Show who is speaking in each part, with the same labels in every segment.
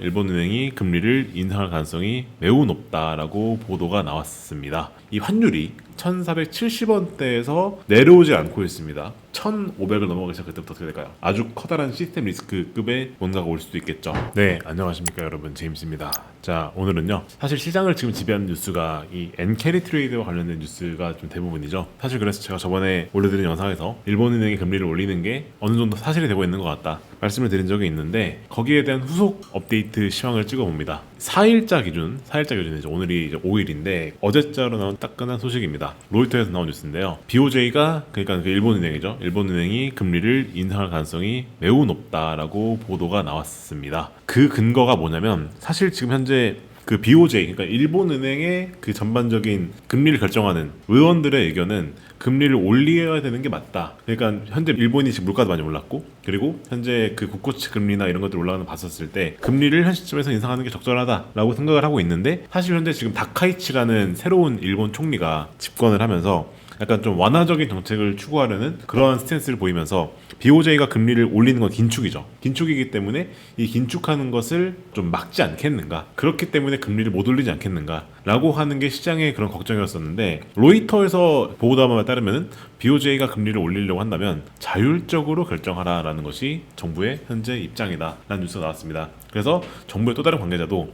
Speaker 1: 일본은행이 금리를 인상할 가능성이 매우 높다라고 보도가 나왔습니다. 이 환율이 1470원대에서 내려오지 않고 있습니다. 1500을 넘어가기 시작 그때부터 어떻게 될까요? 아주 커다란 시스템 리스크급의 뭔가가 올 수도 있겠죠. 네, 안녕하십니까 여러분, 제임스입니다. 자, 오늘은요, 사실 시장을 지금 지배하는 뉴스가 이 엔캐리 트레이드와 관련된 뉴스가 좀 대부분이죠. 사실 그래서 제가 저번에 올려드린 영상에서 일본은행이 금리를 올리는 게 어느 정도 사실이 되고 있는 것 같다 말씀을 드린 적이 있는데, 거기에 대한 후속 업데이트 시황을 찍어봅니다. 4일자 기준이죠. 오늘이 이제 5일인데 어제자로 나온 따끈한 소식입니다. 로이터에서 나온 뉴스인데요. BOJ가, 그러니까 그 일본은행이죠. 일본은행이 금리를 인상할 가능성이 매우 높다라고 보도가 나왔습니다. 그 근거가 뭐냐면, 사실 지금 현재 그 BOJ, 그러니까 일본은행의 그 전반적인 금리를 결정하는 의원들의 의견은 금리를 올려야 되는 게 맞다. 그러니까 현재 일본이 지금 물가도 많이 올랐고, 그리고 현재 그 국고치 금리나 이런 것들 올라가는 거 봤었을 때 금리를 현 시점에서 인상하는 게 적절하다라고 생각을 하고 있는데, 사실 현재 지금 다카이치라는 새로운 일본 총리가 집권을 하면서 약간 좀 완화적인 정책을 추구하려는 그러한 스탠스를 보이면서 BOJ가 금리를 올리는 건 긴축이죠. 긴축이기 때문에 이 긴축하는 것을 좀 막지 않겠는가, 그렇기 때문에 금리를 못 올리지 않겠는가 라고 하는 게 시장의 그런 걱정이었었는데, 로이터에서 보도함에 따르면 BOJ가 금리를 올리려고 한다면 자율적으로 결정하라라는 것이 정부의 현재 입장이다 라는 뉴스가 나왔습니다. 그래서 정부의 또 다른 관계자도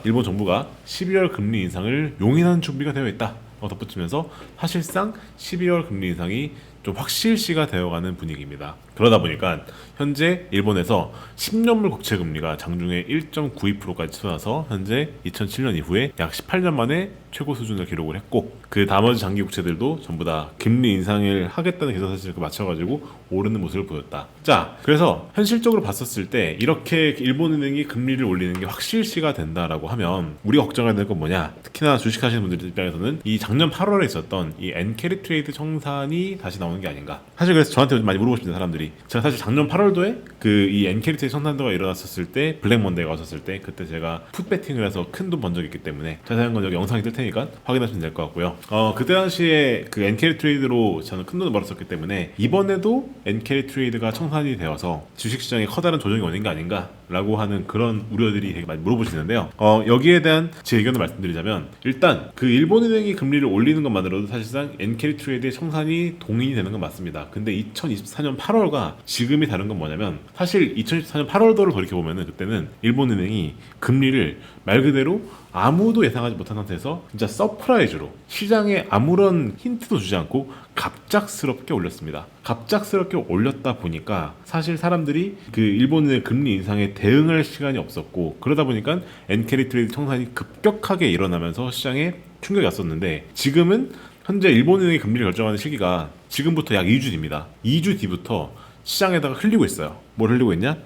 Speaker 1: 일본 정부가 12월 금리 인상을 용인하는 준비가 되어 있다 덧붙이면서 사실상 12월 금리 인상이 좀 확실시가 되어가는 분위기입니다. 그러다 보니까 현재 일본에서 10년물 국채 금리가 장중에 1.92%까지 솟아서 현재 2007년 이후에 약 18년 만에 최고 수준을 기록을 했고, 그 나머지 장기 국채들도 전부 다 금리 인상을 하겠다는 기조사실을 맞춰가지고 오르는 모습을 보였다. 자, 그래서 현실적으로 봤었을 때 이렇게 일본은행이 금리를 올리는 게 확실시가 된다라고 하면 우리가 걱정해야 될 건 뭐냐? 특히나 주식하시는 분들 입장에서는 이 작년 8월에 있었던 이 엔캐리 트레이드 청산이 다시 나오는 게 아닌가. 사실 그래서 저한테 요즘 많이 물어보십니다, 사람들이. 제가 사실 작년 8월도에 그 이 엔캐리 트레이드 청산도가 일어났었을 때, 블랙 먼데이가 왔었을 때, 그때 제가 풋 베팅을 해서 큰 돈 번 적이 있기 때문에 자세한 건 여기 영상이 뜰 테니까 확인하시면 될 것 같고요. 그때 당시에 그 엔캐리 트레이드로 저는 큰 돈을 벌었었기 때문에 이번에도 엔캐리 트레이드가 청산이 되어서 주식시장에 커다란 조정이 오는 게 아닌가 라고 하는 그런 우려들이 되게 많이 물어보시는데요. 여기에 대한 제 의견을 말씀드리자면, 일단 그 일본은행이 금리를 올리는 것만으로도 사실상 엔캐리 트레이드의 청산이 동의이 되는 건 맞습니다. 근데 2024년 8월과 지금이 다른 건 뭐냐면, 사실 2024년 8월도를 돌이켜보면은 그때는 일본은행이 금리를 말 그대로 아무도 예상하지 못한 상태에서 진짜 서프라이즈로 시장에 아무런 힌트도 주지 않고 갑작스럽게 올렸습니다. 갑작스럽게 올렸다 보니까 사실 사람들이 그 일본의 금리 인상에 대응할 시간이 없었고, 그러다 보니까 엔캐리 트레이드 청산이 급격하게 일어나면서 시장에 충격이 왔었는데, 지금은 현재 일본은행이 금리를 결정하는 시기가 지금부터 약 2주 뒤입니다. 2주 뒤부터 시장에다가 흘리고 있어요. 뭘 흘리고 있냐?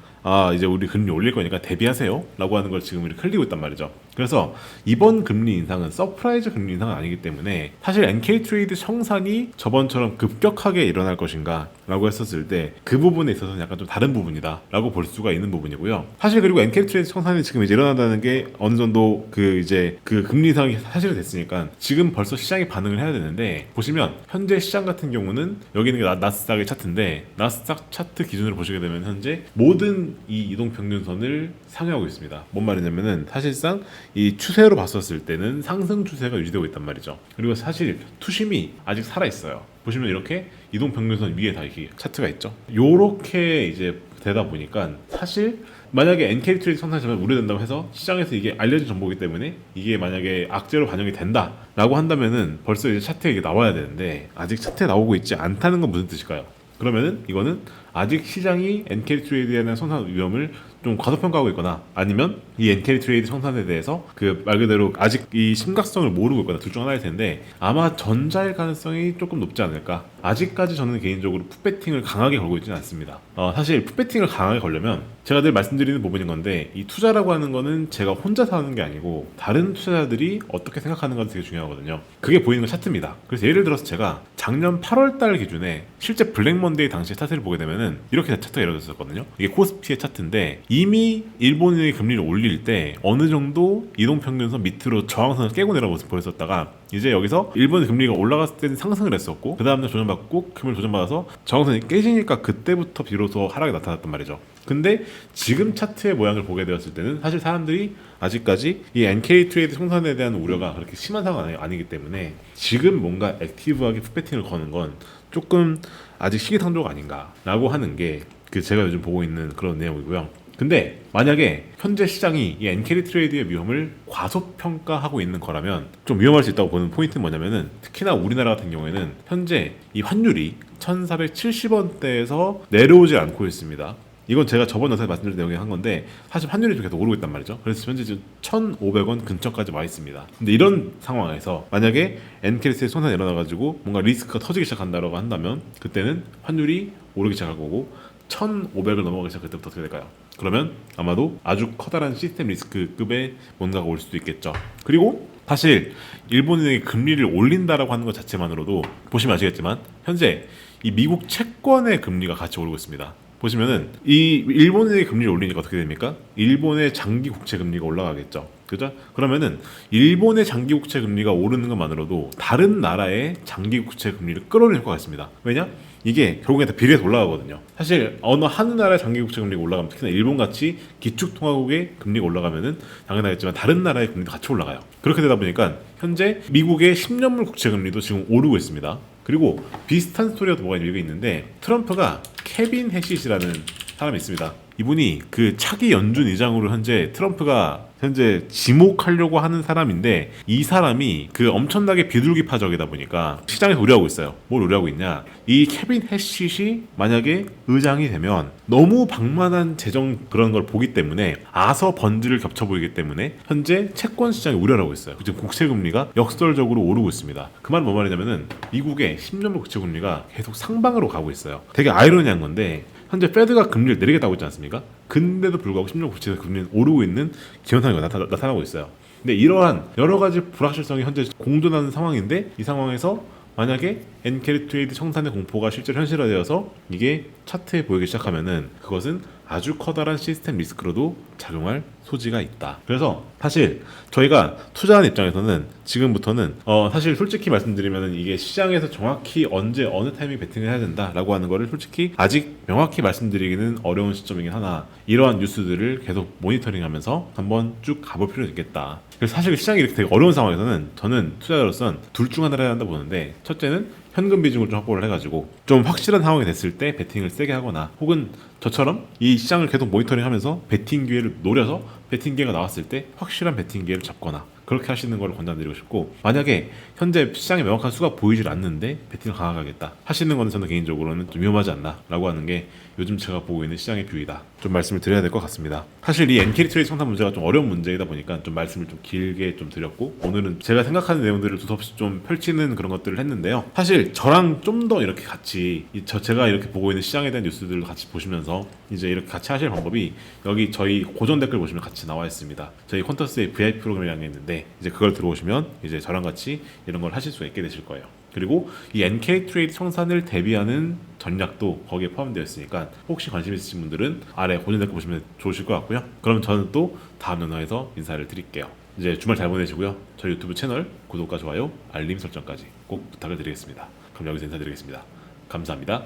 Speaker 1: 이제 우리 금리 올릴 거니까 대비하세요 라고 하는 걸 지금 이렇게 흘리고 있단 말이죠. 그래서 이번 금리 인상은 서프라이즈 금리 인상은 아니기 때문에 사실 NK 트레이드 청산이 저번처럼 급격하게 일어날 것인가 라고 했었을 때 그 부분에 있어서는 약간 좀 다른 부분이다 라고 볼 수가 있는 부분이고요. 사실 그리고 NK 트레이드 청산이 지금 이제 일어난다는 게 어느 정도 그 이제 그 금리 인상이 사실이 됐으니까 지금 벌써 시장이 반응을 해야 되는데, 보시면 현재 시장 같은 경우는 여기 있는 게 나스닥의 차트인데, 나스닥 차트 기준으로 보시게 되면 현재 모든 이 이동평균선을 상회하고 있습니다. 뭔 말이냐면은 사실상 이 추세로 봤었을 때는 상승 추세가 유지되고 있단 말이죠. 그리고 사실 투심이 아직 살아 있어요. 보시면 이렇게 이동평균선 위에 다 이렇게 차트가 있죠. 요렇게 이제 되다 보니까 사실 만약에 NK 트레이드 청산이 정말 우려된다고 해서 시장에서 이게 알려진 정보이기 때문에 이게 만약에 악재로 반영이 된다라고 한다면은 벌써 이제 차트에 이게 나와야 되는데, 아직 차트에 나오고 있지 않다는 건 무슨 뜻일까요? 그러면은 이거는 아직 시장이 엔캐리 트레이드에 대한 청산 위험을 좀 과소평가하고 있거나, 아니면 이 엔캐리 트레이드 청산에 대해서 그 말 그대로 아직 이 심각성을 모르고 있거나, 둘 중 하나일 텐데 아마 전자일 가능성이 조금 높지 않을까. 아직까지 저는 개인적으로 풋배팅을 강하게 걸고 있지는 않습니다. 사실 풋배팅을 강하게 걸려면 제가 늘 말씀드리는 부분인 건데, 이 투자라고 하는 거는 제가 혼자서 하는 게 아니고 다른 투자자들이 어떻게 생각하는가가 되게 중요하거든요. 그게 보이는 건 차트입니다. 그래서 예를 들어서 제가 작년 8월달 기준에 실제 블랙 먼데이 당시의 차트를 보게 되면은 이렇게 차트가 이루어졌었거든요. 이게 코스피의 차트인데, 이미 일본의 금리를 올릴 때 어느 정도 이동평균선 밑으로 저항선을 깨고 내려온 모습을 보였었다가, 이제 여기서 일본의 금리가 올라갔을 때는 상승을 했었고, 그 다음날 조정받고 금을 조정받아서 저항선이 깨지니까 그때부터 비로소 하락이 나타났단 말이죠. 근데 지금 차트의 모양을 보게 되었을 때는 사실 사람들이 아직까지 이 NK 트레이드 청산에 대한 우려가 그렇게 심한 상황은 아니기 때문에 지금 뭔가 액티브하게 풋배팅을 거는 건 조금 아직 시기상조가 아닌가라고 하는 게 그 제가 요즘 보고 있는 그런 내용이고요. 근데 만약에 현재 시장이 이 NK 트레이드의 위험을 과소평가하고 있는 거라면 좀 위험할 수 있다고 보는 포인트는 뭐냐면은 특히나 우리나라 같은 경우에는 현재 이 환율이 1470원대에서 내려오지 않고 있습니다. 이건 제가 저번 영상에 말씀드린 내용에 한 건데 사실 환율이 좀 계속 오르고 있단 말이죠. 그래서 현재 지금 1,500원 근처까지 와 있습니다. 근데 이런 상황에서 만약에 엔켈스의 손상이 일어나가지고 뭔가 리스크가 터지기 시작한다고 한다면 그때는 환율이 오르기 시작할 거고 1,500을 넘어가기 시작 그때부터 어떻게 될까요? 그러면 아마도 아주 커다란 시스템 리스크급의 뭔가가 올 수도 있겠죠. 그리고 사실 일본은행이 금리를 올린다라고 하는 것 자체만으로도 보시면 아시겠지만 현재 이 미국 채권의 금리가 같이 오르고 있습니다. 보시면은 이 일본의 금리를 올리니까 어떻게 됩니까? 일본의 장기 국채 금리가 올라가겠죠. 그죠? 그러면은 일본의 장기 국채 금리가 오르는 것만으로도 다른 나라의 장기 국채 금리를 끌어올릴 효과가 있습니다. 왜냐? 이게 결국에 다 비례해서 올라가거든요. 사실 어느 한 나라의 장기 국채 금리가 올라가면 특히나 일본 같이 기축통화국의 금리가 올라가면은 당연하겠지만 다른 나라의 금리도 같이 올라가요. 그렇게 되다 보니까 현재 미국의 10년물 국채 금리도 지금 오르고 있습니다. 그리고 비슷한 스토리가 뭐가 있는데 트럼프가 케빈 해시시라는 사람이 있습니다. 이분이 그 차기 연준 의장으로 현재 트럼프가 현재 지목하려고 하는 사람인데 이 사람이 그 엄청나게 비둘기파적이다 보니까 시장에서 우려하고 있어요. 뭘 우려하고 있냐? 이 케빈 해시시 만약에 의장이 되면 너무 방만한 재정 그런 걸 보기 때문에 아서 번지를 겹쳐 보이기 때문에 현재 채권 시장이 우려를 하고 있어요. 지금 국채 금리가 역설적으로 오르고 있습니다. 그 말은 뭐 말이냐면은 미국의 10년물 국채 금리가 계속 상방으로 가고 있어요. 되게 아이러니한 건데 현재 페드가 금리를 내리겠다고 했지 않습니까? 근데도 불구하고 10년 국채 금리는 오르고 있는 기현상이 나타나고 있어요. 근데 이러한 여러 가지 불확실성이 현재 공존하는 상황인데 이 상황에서 만약에 엔캐리 트레이드 청산의 공포가 실제로 현실화되어서 이게 차트에 보이기 시작하면은 그것은 아주 커다란 시스템 리스크로도 작용할 소지가 있다. 그래서 사실 저희가 투자하는 입장에서는 지금부터는 사실 솔직히 말씀드리면은 이게 시장에서 정확히 언제 어느 타이밍 베팅을 해야 된다라고 하는 거를 솔직히 아직 명확히 말씀드리기는 어려운 시점이긴 하나 이러한 뉴스들을 계속 모니터링하면서 한번 쭉 가볼 필요는 있겠다. 그래서 사실 시장이 이렇게 되게 어려운 상황에서는 저는 투자자로서는 둘 중 하나를 해야 한다 보는데 첫째는 현금 비중을 좀 확보를 해가지고 좀 확실한 상황이 됐을 때 베팅을 세게 하거나 혹은 저처럼 이 시장을 계속 모니터링하면서 베팅 기회를 노려서 베팅 기회가 나왔을 때 확실한 베팅 기회를 잡거나 그렇게 하시는 걸 권장드리고 싶고 만약에 현재 시장에 명확한 수가 보이질 않는데 베팅을 강화하겠다 하시는 거는 저는 개인적으로는 좀 위험하지 않나 라고 하는 게 요즘 제가 보고 있는 시장의 뷰이다 좀 말씀을 드려야 될 것 같습니다. 사실 이 엔캐리 트레이드 청산 문제가 좀 어려운 문제이다 보니까 좀 말씀을 좀 길게 좀 드렸고 오늘은 제가 생각하는 내용들을 두서없이 좀 펼치는 그런 것들을 했는데요. 사실 저랑 좀 더 이렇게 같이 제가 이렇게 보고 있는 시장에 대한 뉴스들을 같이 보시면서 이제 이렇게 같이 하실 방법이 여기 저희 고정 댓글 보시면 같이 나와 있습니다. 저희 퀀터스의 VIP 프로그램이라는 게 있는데 이제 그걸 들어오시면 이제 저랑 같이 이런 걸 하실 수가 있게 되실 거예요. 그리고 이 NK 트레이드 청산을 대비하는 전략도 거기에 포함되어 있으니까 혹시 관심 있으신 분들은 아래 고정 댓글 보시면 좋으실 것 같고요. 그럼 저는 또 다음 영상에서 인사를 드릴게요. 이제 주말 잘 보내시고요. 저희 유튜브 채널 구독과 좋아요, 알림 설정까지 꼭 부탁을 드리겠습니다. 그럼 여기서 인사드리겠습니다. 감사합니다.